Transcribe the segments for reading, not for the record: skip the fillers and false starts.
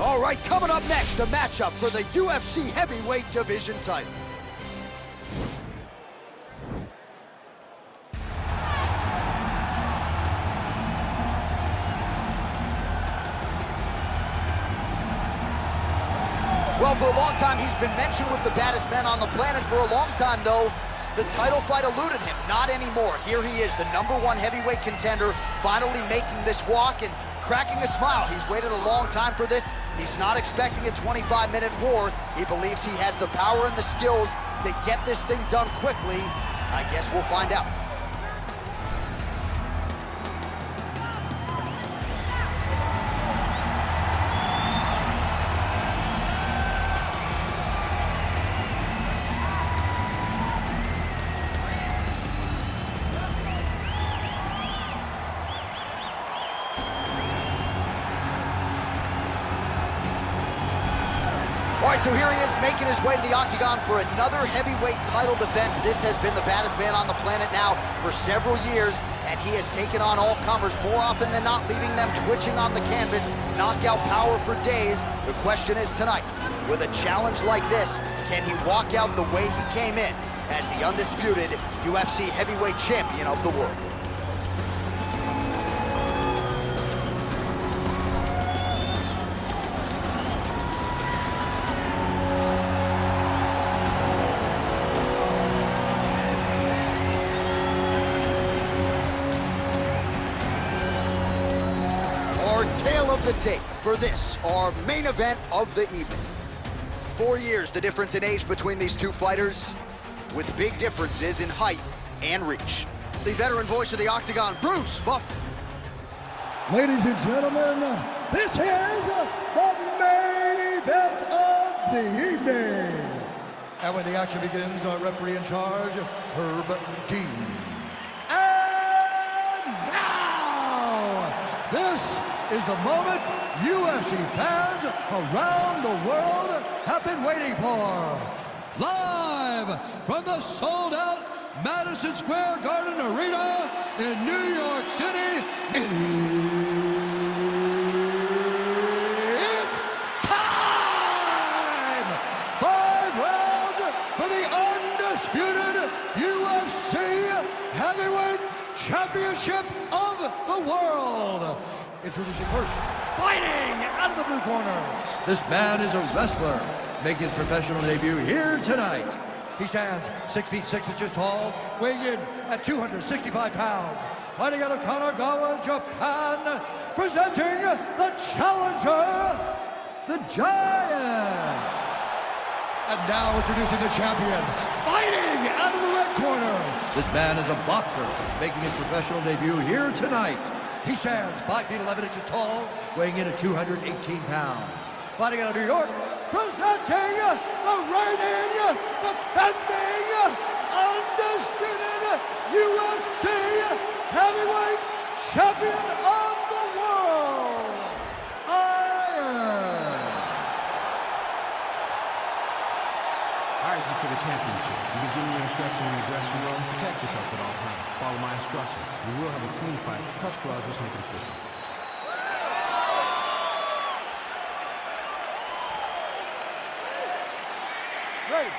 All right, coming up next, a matchup for the UFC heavyweight division title. Well, for a long time, he's been mentioned with the baddest men on the planet. For a long time, though, the title fight eluded him. Not anymore. Here he is, the #1 heavyweight contender, finally making this walk and cracking a smile. He's waited a long time for this. He's not expecting a 25-minute war. He believes he has the power and the skills to get this thing done quickly. I guess we'll find out. All right, so here he is making his way to the octagon for another heavyweight title defense. This has been the baddest man on the planet now for several years, and he has taken on all comers more often than not, leaving them twitching on the canvas. Knockout power for days. The question is tonight, with a challenge like this, can he walk out the way he came in as the undisputed UFC heavyweight champion of the world? Tale of the tape for this, our main event of the evening. 4 years the difference in age between these two fighters, with big differences in height and reach. The veteran voice of the octagon, Bruce Buff. Ladies and gentlemen, this is the main event of the evening. And when the action begins, our referee in charge, Herb Dean. And now, this is the moment UFC fans around the world have been waiting for. Live from the sold-out Madison Square Garden Arena in New York City, it's time! 5 rounds for the undisputed UFC Heavyweight Championship of the world. Introducing first, fighting out of the blue corner. This man is a wrestler, making his professional debut here tonight. He stands 6 feet 6 inches tall, weighing in at 265 pounds. Fighting out of Kanagawa, Japan, presenting the challenger, the Giant. And now introducing the champion, fighting out of the red corner. This man is a boxer, making his professional debut here tonight. He stands 5 feet 11 inches tall, weighing in at 218 pounds. Fighting out of New York, presenting the reigning, defending, undisputed UFC heavyweight champion of the world, Iron. All right, this is for the championship. You can give me your instruction in your dressing room. Protect yourself at all times. Follow my instructions. We will have a clean fight. Touch gloves, just make it official. Ready.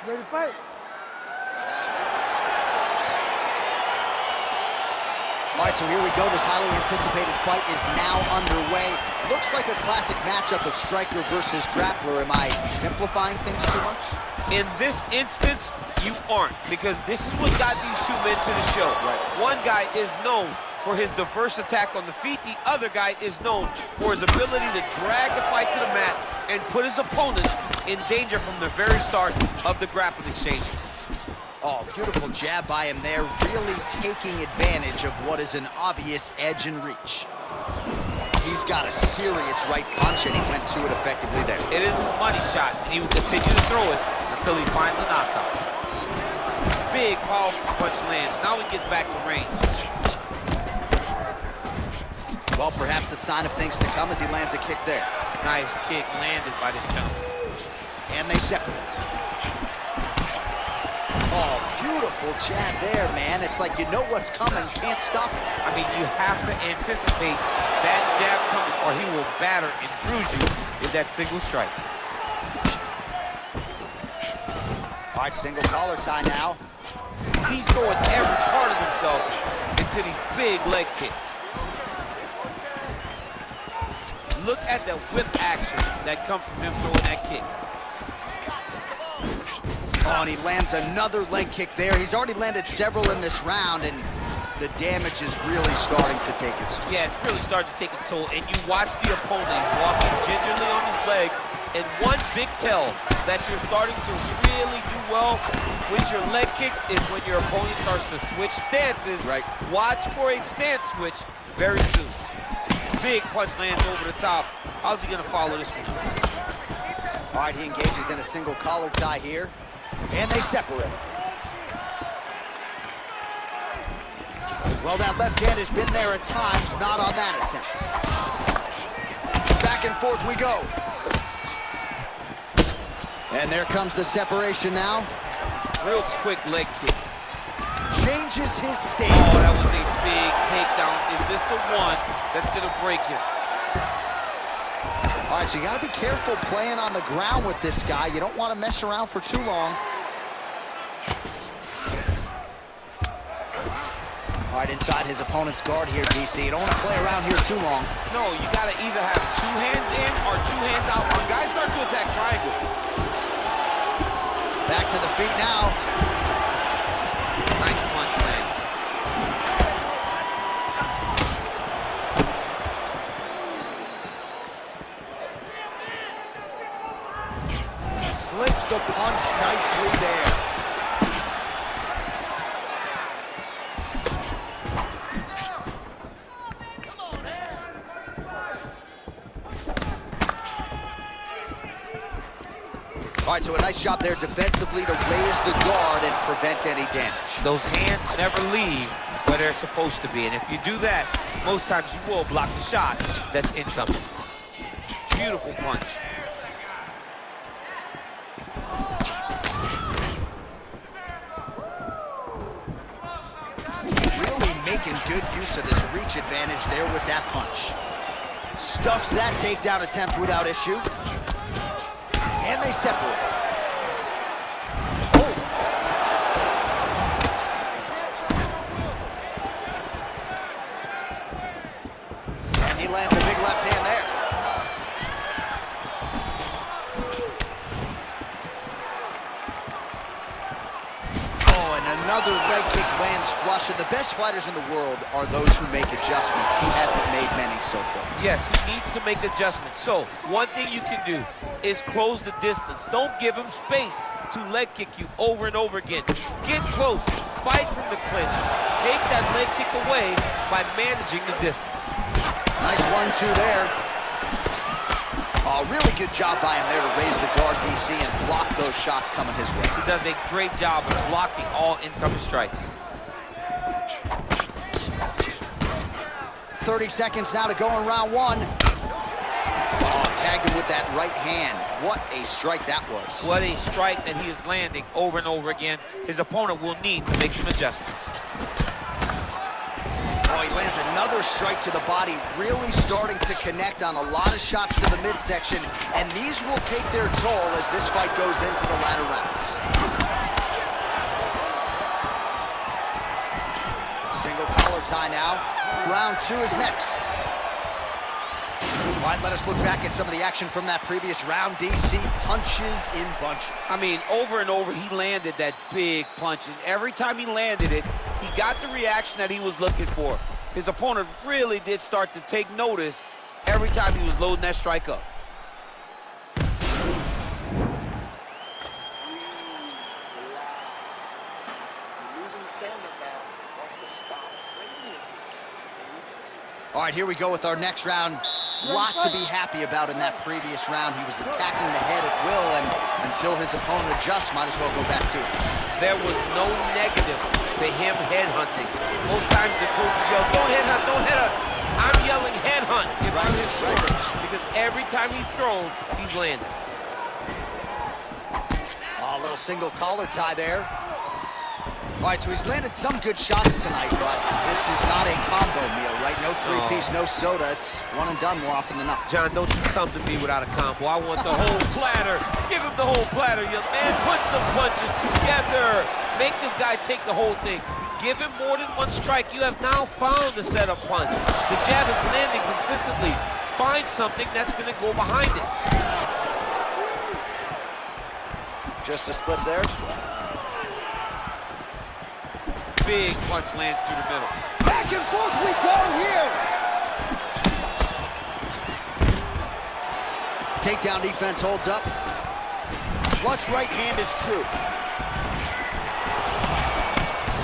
Ready to fight. All right, so here we go. This highly anticipated fight is now underway. Looks like a classic matchup of striker versus grappler. Am I simplifying things too much? In this instance, you aren't, because this is what got these two men to the show. Right. One guy is known for his diverse attack on the feet. The other guy is known for his ability to drag the fight to the mat and put his opponents in danger from the very start of the grappling exchanges. Oh, beautiful jab by him there, really taking advantage of what is an obvious edge and reach. He's got a serious right punch, and he went to it effectively there. It is his money shot, and he will continue to throw it until he finds a knockout. Big, powerful punch lands. Now he gets back to range. Well, perhaps a sign of things to come as he lands a kick there. Nice kick landed by this gentleman. And they separate. Oh, Beautiful jab there, man. It's like you know what's coming, can't stop it. I mean, you have to anticipate that jab coming, or he will batter and bruise you with that single strike. All right, single collar tie now. He's throwing every part of himself into these big leg kicks. Look at the whip action that comes from him throwing that kick. Oh, and he lands another leg kick there. He's already landed several in this round, and the damage is really starting to take its toll. Yeah, it's really starting to take its toll, and you watch the opponent walking gingerly on his leg, and one big tell that you're starting to really do well with your leg kicks is when your opponent starts to switch stances. Right. Watch for a stance switch very soon. Big punch lands over the top. How's he gonna follow this one? All right, he engages in a single collar tie here, and they separate. Well, that left hand has been there at times, not on that attempt. Back and forth we go. And there comes the separation now. Real quick leg kick. Changes his stance. Oh, that was a big takedown. Is this the one that's gonna break him? All right, so you gotta be careful playing on the ground with this guy. You don't want to mess around for too long. All right, inside his opponent's guard here, DC. You don't want to play around here too long. No, you gotta either have two hands in or two hands out. When guys start to attack triangle. Back to the feet now. Nice punch, man. Slips the punch nicely there. All right, so a nice job there defensively to raise the guard and prevent any damage. Those hands never leave where they're supposed to be, and if you do that, most times you will block the shot that's incoming. Beautiful punch. Really making good use of this reach advantage there with that punch. Stuffs that takedown attempt without issue. And they separate. Oh! And he lands a big left hand there. Oh, and another leg kick lands flush. And the best fighters in the world are those who make adjustments. He hasn't made many so far. Yes, he needs to make adjustments. So, one thing you can do is close the distance. Don't give him space to leg kick you over and over again. Get close, fight from the clinch. Take that leg kick away by managing the distance. Nice 1-2 there. Oh, really good job by him there to raise the guard, DC, and block those shots coming his way. He does a great job of blocking all incoming strikes. 30 seconds now to go in round one. Oh, tagged him with that right hand. What a strike that was. What a strike that he is landing over and over again. His opponent will need to make some adjustments. Oh, he lands another strike to the body, really starting to connect on a lot of shots to the midsection, and these will take their toll as this fight goes into the latter rounds. Single collar tie now. Round two is next. All right, let us look back at some of the action from that previous round. DC punches in bunches. I mean, over and over, he landed that big punch, and every time he landed it, he got the reaction that he was looking for. His opponent really did start to take notice every time he was loading that strike up. All right, here we go with our next round. Lot to be happy about in that previous round. He was attacking the head at will, and until his opponent adjusts, might as well go back to it. There was no negative to him headhunting. Most times the coach yells, don't headhunt, don't headhunt. I'm yelling headhunt if I'm his shoulder, because every time he's thrown, he's landed. Oh, a little single collar tie there. All right, so he's landed some good shots tonight, but this is not a combo meal, right? No three-piece, no soda. It's one and done more often than not. John, don't you come to me without a combo. I want the whole platter. Give him the whole platter, young man. Put some punches together. Make this guy take the whole thing. Give him more than one strike. You have now found the setup punch. The jab is landing consistently. Find something that's going to go behind it. Just a slip there. Big punch lands through the middle. Back and forth we go here. Takedown defense holds up. Flush right hand is true.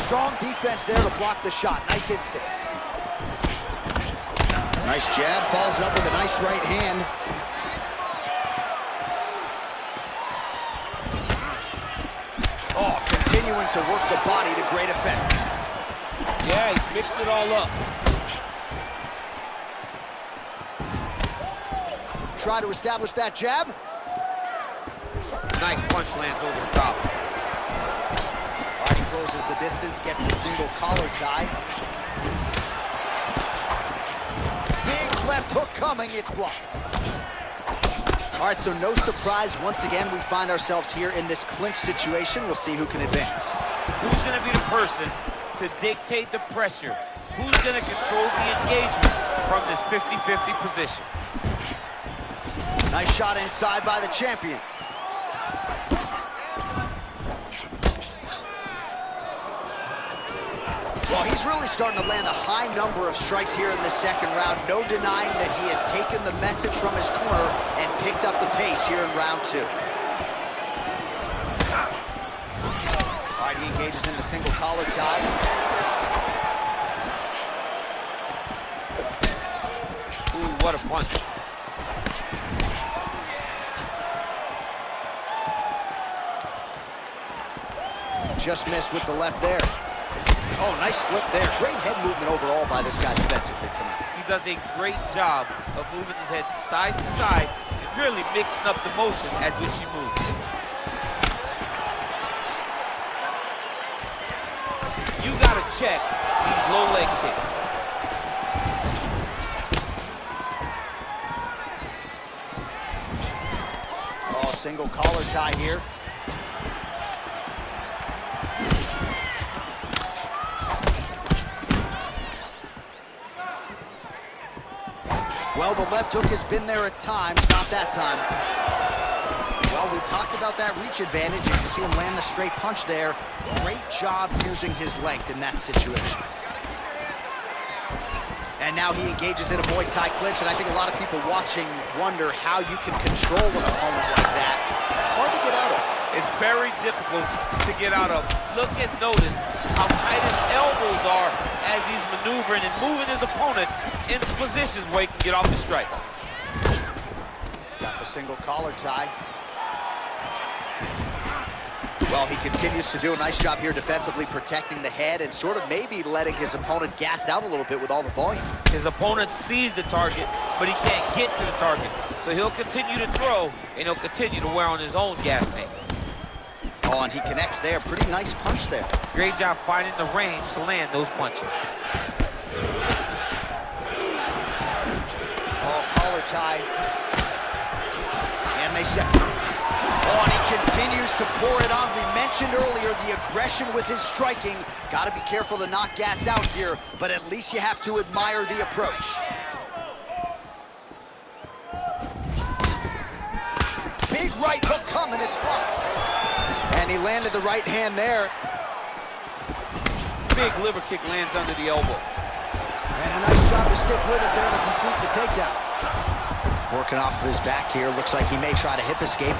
Strong defense there to block the shot. Nice instincts. Nice jab, follows it up with a nice right hand. Oh, continuing to work the body to great effect. Yeah, he's mixed it all up. Try to establish that jab. Nice punch lands over the top. All right, he closes the distance, gets the single collar tie. Big left hook coming, it's blocked. All right, so no surprise. Once again, we find ourselves here in this clinch situation. We'll see who can advance. Who's going to be the person to dictate the pressure? Who's going to control the engagement from this 50-50 position? Nice shot inside by the champion. Well, he's really starting to land a high number of strikes here in the second round. No denying that he has taken the message from his corner and picked up the pace here in round two. All right, he engages in the single collar tie. Ooh, what a punch. Just missed with the left there. Oh, nice slip there. Great head movement overall by this guy defensively tonight. He does a great job of moving his head side to side and really mixing up the motion at which he moves. You gotta check these low leg kicks. Oh, single collar tie here. Well, the left hook has been there at times, not that time. Well, we talked about that reach advantage as you see him land the straight punch there. Great job using his length in that situation. And now he engages in a Muay Thai clinch, and I think a lot of people watching wonder how you can control an opponent like that. Hard to get out of. It's very difficult to get out of. Look and notice how tight his elbows are as he's maneuvering and moving his opponent into positions where he can get off the strikes. Got the single collar tie. Well, he continues to do a nice job here defensively, protecting the head and sort of maybe letting his opponent gas out a little bit with all the volume. His opponent sees the target, but he can't get to the target. So he'll continue to throw, and he'll continue to wear on his own gas tank. Oh, and he connects there. Pretty nice punch there. Great job finding the range to land those punches. Oh, collar tie. And they set. Oh, and he continues to pour it on. We mentioned earlier the aggression with his striking. Got to be careful to not gas out here, but at least you have to admire the approach. Big right hook coming, it's blocked. And he landed the right hand there. Big liver kick lands under the elbow. And a nice job to stick with it there to complete the takedown. Working off of his back here. Looks like he may try to hip escape.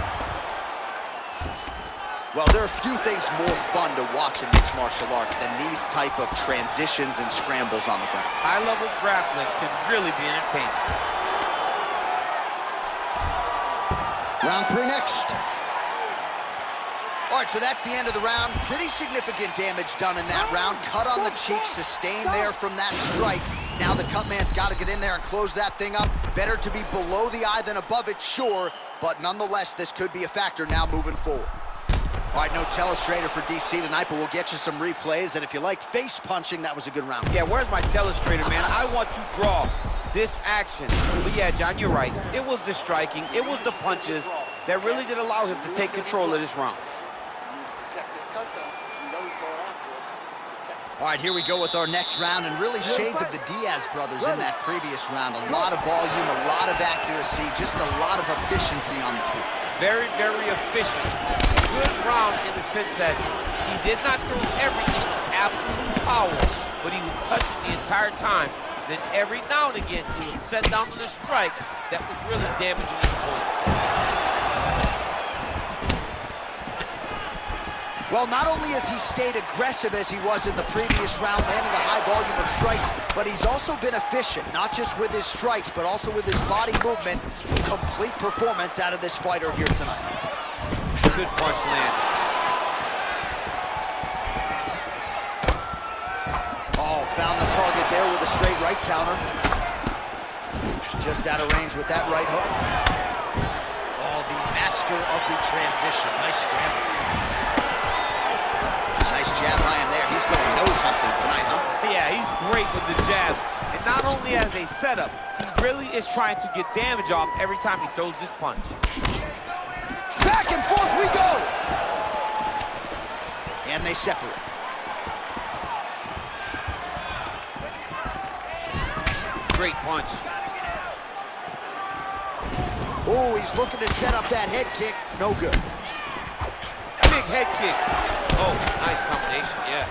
Well, there are a few things more fun to watch in mixed martial arts than these type of transitions and scrambles on the ground. High-level grappling can really be entertaining. Round three next. All right, so that's the end of the round. Pretty significant damage done in that round. Cut on the cheek, sustained there from that strike. Now the cut man's got to get in there and close that thing up. Better to be below the eye than above it, sure, but nonetheless, this could be a factor now moving forward. All right, no telestrator for DC tonight, but we'll get you some replays. And if you like face punching, that was a good round. Yeah, where's my telestrator, man? I want to draw this action. But yeah, John, you're right. It was the striking, it was the punches that really did allow him to take control of this round. Protect this cut, though. You know he's going after it. All right, here we go with our next round, and really shades of the Diaz brothers in that previous round. A lot of volume, a lot of accuracy, just a lot of efficiency on the feet. Very, very efficient. Good round in the sense that he did not throw everything absolute power, but he was touching the entire time. Then every now and again, he would set down to the strike that was really damaging his opponent. Well, not only has he stayed aggressive as he was in the previous round, landing a high volume of strikes, but he's also been efficient, not just with his strikes, but also with his body movement. Complete performance out of this fighter here tonight. Good punch land. Oh, found the target there with a straight right counter. Just out of range with that right hook. Oh, the master of the transition. Nice scramble. Nice jab high in there. He's going nose hunting tonight, huh? Yeah, he's great with the jabs. And not only as a setup, he really is trying to get damage off every time he throws this punch. Back and forth we go! And they separate. Great punch. Oh, he's looking to set up that head kick. No good. Big head kick. Oh, nice combination, yeah.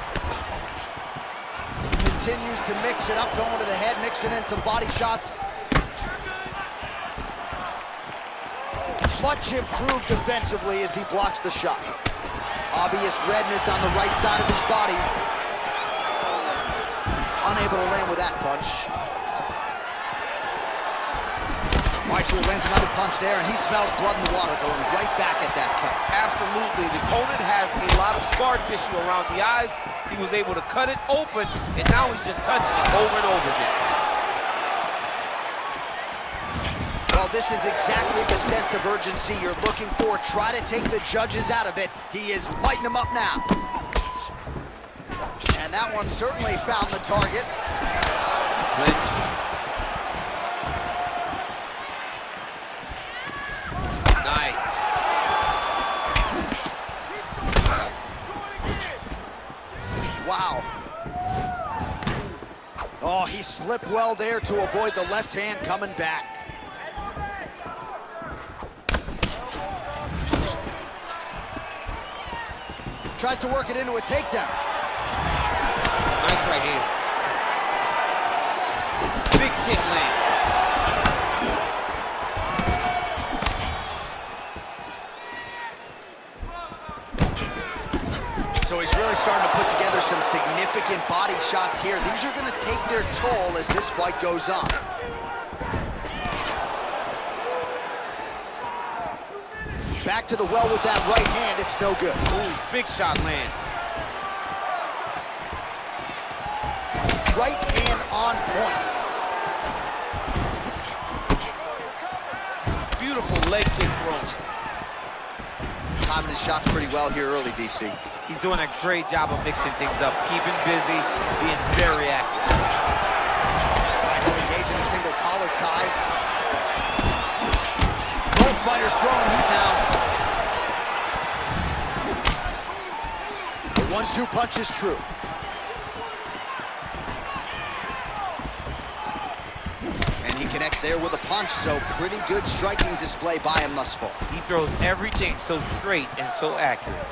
Continues to mix it up, going to the head, mixing in some body shots. Much improved defensively as he blocks the shot. Obvious redness on the right side of his body. Unable to land with that punch. All right, so he lands another punch there, and he smells blood in the water, going right back at that cut. Absolutely. The opponent has a lot of scar tissue around the eyes. He was able to cut it open, and now he's just touching it over and over again. Well, this is exactly the sense of urgency you're looking for. Try to take the judges out of it. He is lighting them up now. And that one certainly found the target. Clinch. Nice. Wow. Oh, he slipped well there to avoid the left hand coming back. Tries to work it into a takedown. Nice right hand. Big kick land. So he's really starting to put together some significant body shots here. These are going to take their toll as this fight goes on. Back to the well with that right hand. It's no good. Ooh, big shot land. Right hand on point. Beautiful leg kick throw. Timing his shots pretty well here early, DC. He's doing a great job of mixing things up, keeping busy, being very active. He'll engage in a single collar tie. Both fighters throwing heat now. The 1-2 punch is true. And he connects there with a punch, so pretty good striking display by him thus far. He throws everything so straight and so accurate.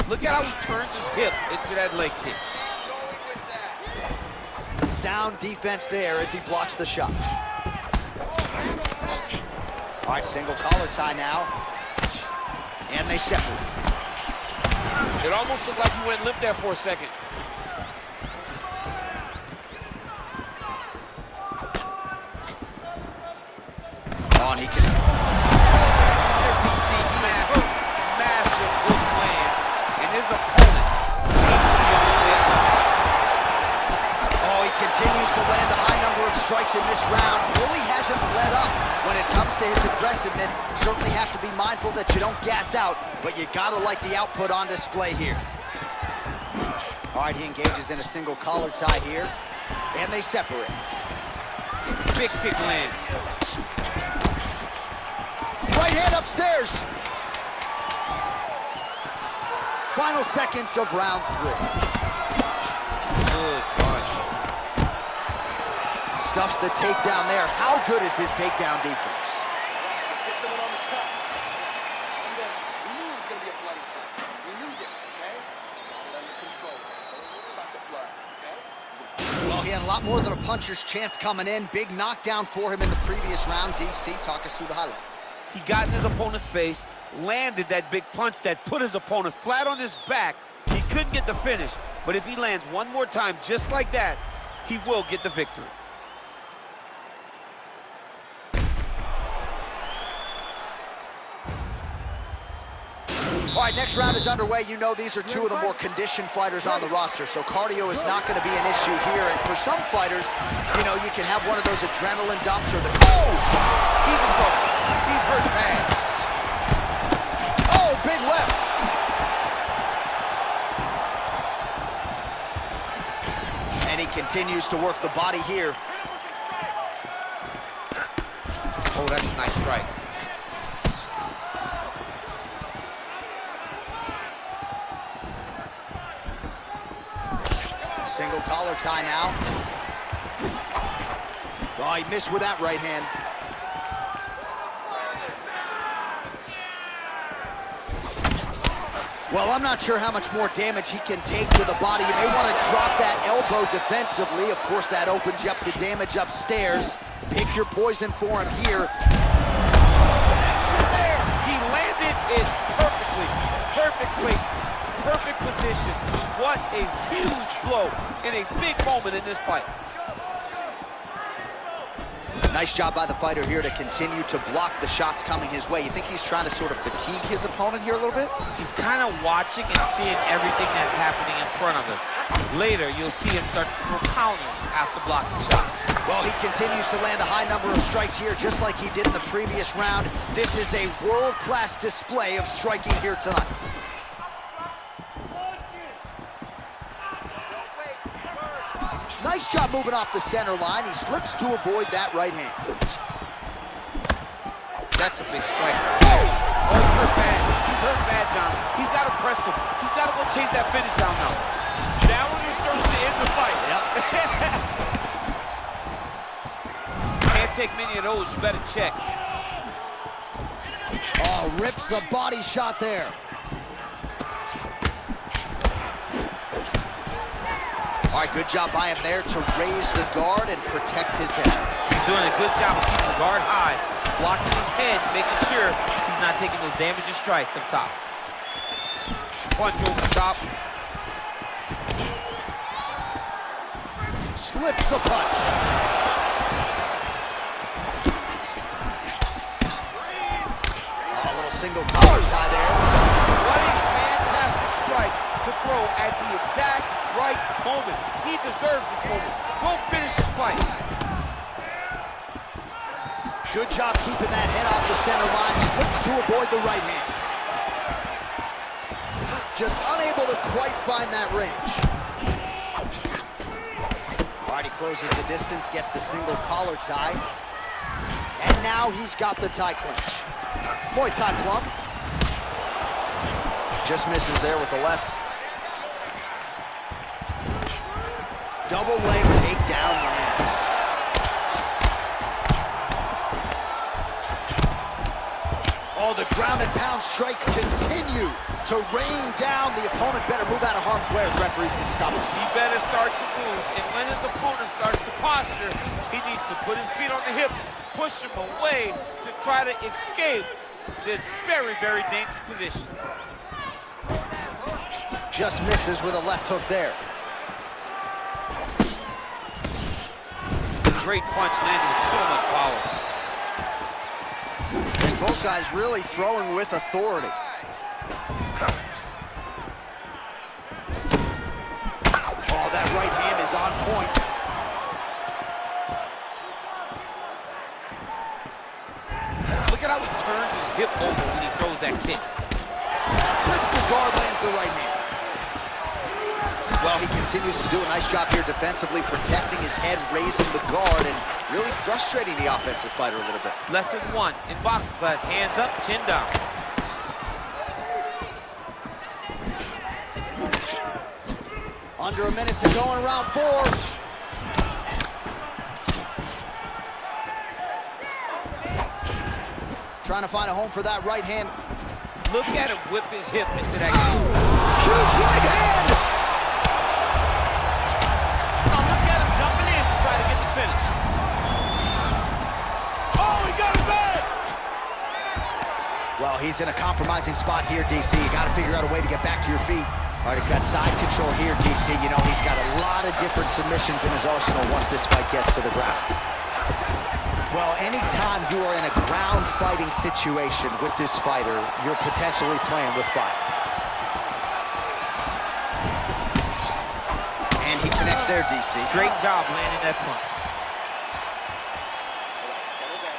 Look at how he turns his hip into that leg kick. Sound defense there as he blocks the shots. All right, single collar tie now. And they separate. It almost looked like he went limp there for a second. Oh, and he can... Massive hook lands. And his opponent seems to be on the way out. Oh, he continues to land a high number of strikes in this round. Really hasn't let up when it comes to his aggressiveness. Certainly have to be mindful that you don't gas out, but you gotta like the output on display here. All right, he engages in a single collar tie here, and they separate. Big kick lands. Right hand upstairs. Final seconds of round 3. Good punch. Stuffs the takedown there. How good is his takedown defense? Get someone on this cut. We knew it was going to be a bloody fight. We knew this, okay? Get under control. Don't worry about the blood, okay? Well, he had a lot more than a puncher's chance coming in. Big knockdown for him in the previous round. DC, talk us through the highlight. He got in his opponent's face, landed that big punch that put his opponent flat on his back. He couldn't get the finish, but if he lands one more time just like that, he will get the victory. All right, next round is underway. You know these are two of the more conditioned fighters on the roster, so cardio is not going to be an issue here. And for some fighters, you know, you can have one of those adrenaline dumps or the... Oh! He's in trouble. He's hurt bad. Oh, big left. And he continues to work the body here. Oh, that's a nice strike. Single collar tie now. Oh, he missed with that right hand. Well, I'm not sure how much more damage he can take to the body. You may want to drop that elbow defensively. Of course, that opens you up to damage upstairs. Pick your poison for him here. He landed it perfectly. Perfect placement. Perfect position. What a huge blow in a big moment in this fight. Nice job by the fighter here to continue to block the shots coming his way. You think he's trying to sort of fatigue his opponent here a little bit? He's kind of watching and seeing everything that's happening in front of him. Later, you'll see him start countering after blocking shots. Well, he continues to land a high number of strikes here, just like he did in the previous round. This is a world-class display of striking here tonight. Nice job moving off the center line. He slips to avoid that right hand. That's a big strike. Oh, he's hurt bad. He's hurt bad, John. He's got to press him. He's got to go chase that finish down now. That one is starting to end the fight. Yep. Can't take many of those. You better check. Oh, rips the body shot there. All right, good job by him there to raise the guard and protect his head. He's doing a good job of keeping the guard high, blocking his head, making sure he's not taking those damaging strikes up top. Punch over the top. Slips the punch. A little single collar tie there. What a fantastic strike to throw at the exact right moment. He deserves this moment. Go finish his fight. Good job keeping that head off the center line. Slips to avoid the right hand. Just unable to quite find that range. All right, he closes the distance, gets the single collar tie. And now he's got the tie clinch. Muay Thai plum. Just misses there with the left. Double leg takedown lands. Oh, the ground and pound strikes continue to rain down. The opponent better move out of harm's way or the referee's going to stop us. He better start to move, and when his opponent starts to posture, he needs to put his feet on the hip, push him away to try to escape this very, very dangerous position. Just misses with a left hook there. Great punch landed with so much power. And both guys really throwing with authority. Oh, that right hand is on point. to do a nice job here defensively, protecting his head, raising the guard, and really frustrating the offensive fighter a little bit. Lesson 1 in boxing class, hands up, chin down. Under a minute to go in round 4. Trying to find a home for that right hand. Look at him whip his hip into that Oh! Huge right hand! Now look at him jumping in to try to get the finish. Oh, he got it back! Well, he's in a compromising spot here, DC. You got to figure out a way to get back to your feet. All right, he's got side control here, DC. You know, he's got a lot of different submissions in his arsenal once this fight gets to the ground. Well, anytime you are in a ground fighting situation with this fighter, you're potentially playing with fire. And he connects there, DC. Great job landing that punch. Settle down,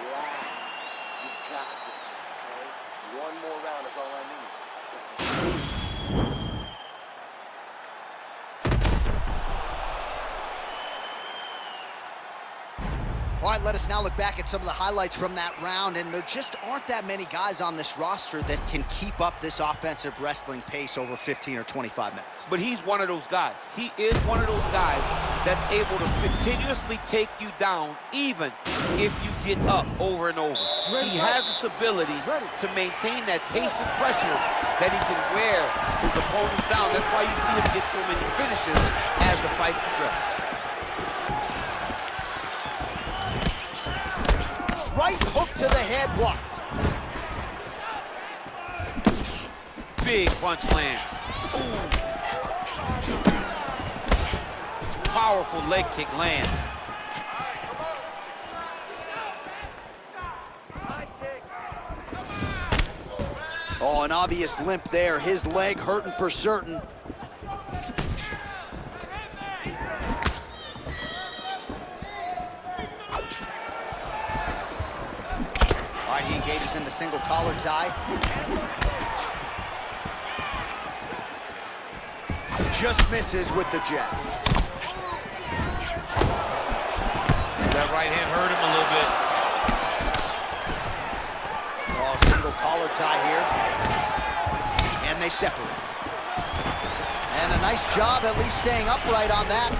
relax. You got this, okay? One more round is all I need. All right, let us now look back at some of the highlights from that round, and there just aren't that many guys on this roster that can keep up this offensive wrestling pace over 15 or 25 minutes. But he's one of those guys. He is one of those guys that's able to continuously take you down even if you get up over and over. He has this ability to maintain that pace and pressure that he can wear his opponents down. That's why you see him get so many finishes as the fight progresses. Right hook to the head, blocked. Big punch land. Ooh. Powerful leg kick land. Oh, an obvious limp there. His leg hurting for certain. All right, he engages in the single collar tie. Just misses with the jab. That right hand hurt him a little bit. Oh, single collar tie here. And they separate. And a nice job at least staying upright on that.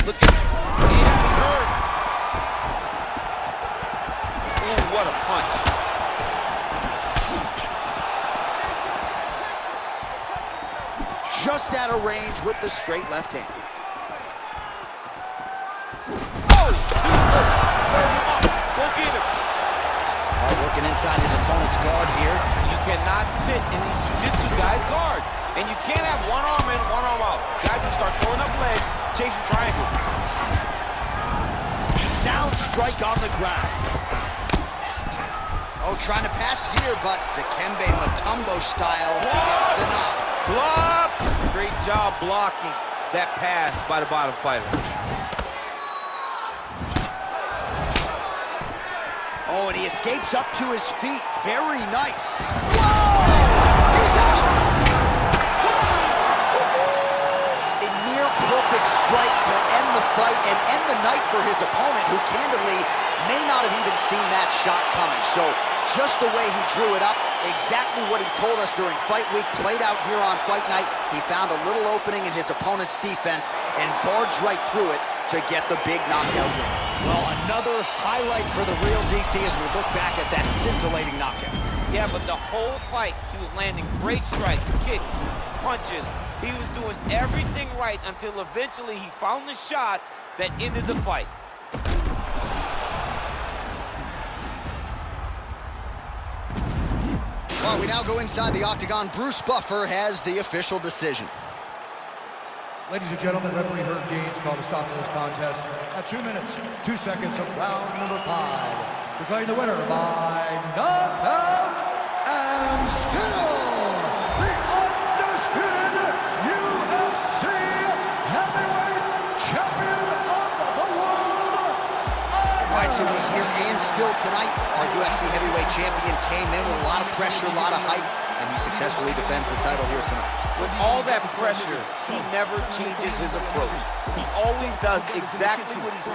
Look at him. He had him hurt. Ooh, what a punch. Just out of range with the straight left hand. Oh, he was hurt. Serve him up. Go get him. Working inside his opponent's guard here. You cannot sit in these jiu-jitsu guys' guard. And you can't have one arm in, one arm out. Guys will start throwing up legs, chasing triangle. Sound strike on the ground. Oh, trying to pass here, but Dikembe Mutombo style, he gets denied. Block! Great job blocking that pass by the bottom fighter. Oh, and he escapes up to his feet. Very nice. Whoa! He's out! A near perfect strike to end the fight and end the night for his opponent, who candidly may not have even seen that shot coming. So just the way he drew it up, exactly what he told us during fight week, played out here on fight night. He found a little opening in his opponent's defense and barged right through it to get the big knockout win. Well, another highlight for the real DC as we look back at that scintillating knockout. Yeah, but the whole fight, he was landing great strikes, kicks, punches. He was doing everything right until eventually he found the shot that ended the fight. Well, we now go inside the octagon. Bruce Buffer has the official decision. Ladies and gentlemen, referee Herb Gaines called a stop to this contest at 2 minutes, 2 seconds of round number 5. Declaring the winner by knockout and still the undisputed UFC heavyweight champion of the world. All right, so we hear and Still tonight, our UFC heavyweight champion came in with a lot of pressure, a lot of hype, and he successfully defends the title here tonight. With all that pressure, he never changes his approach. He always does exactly what he said.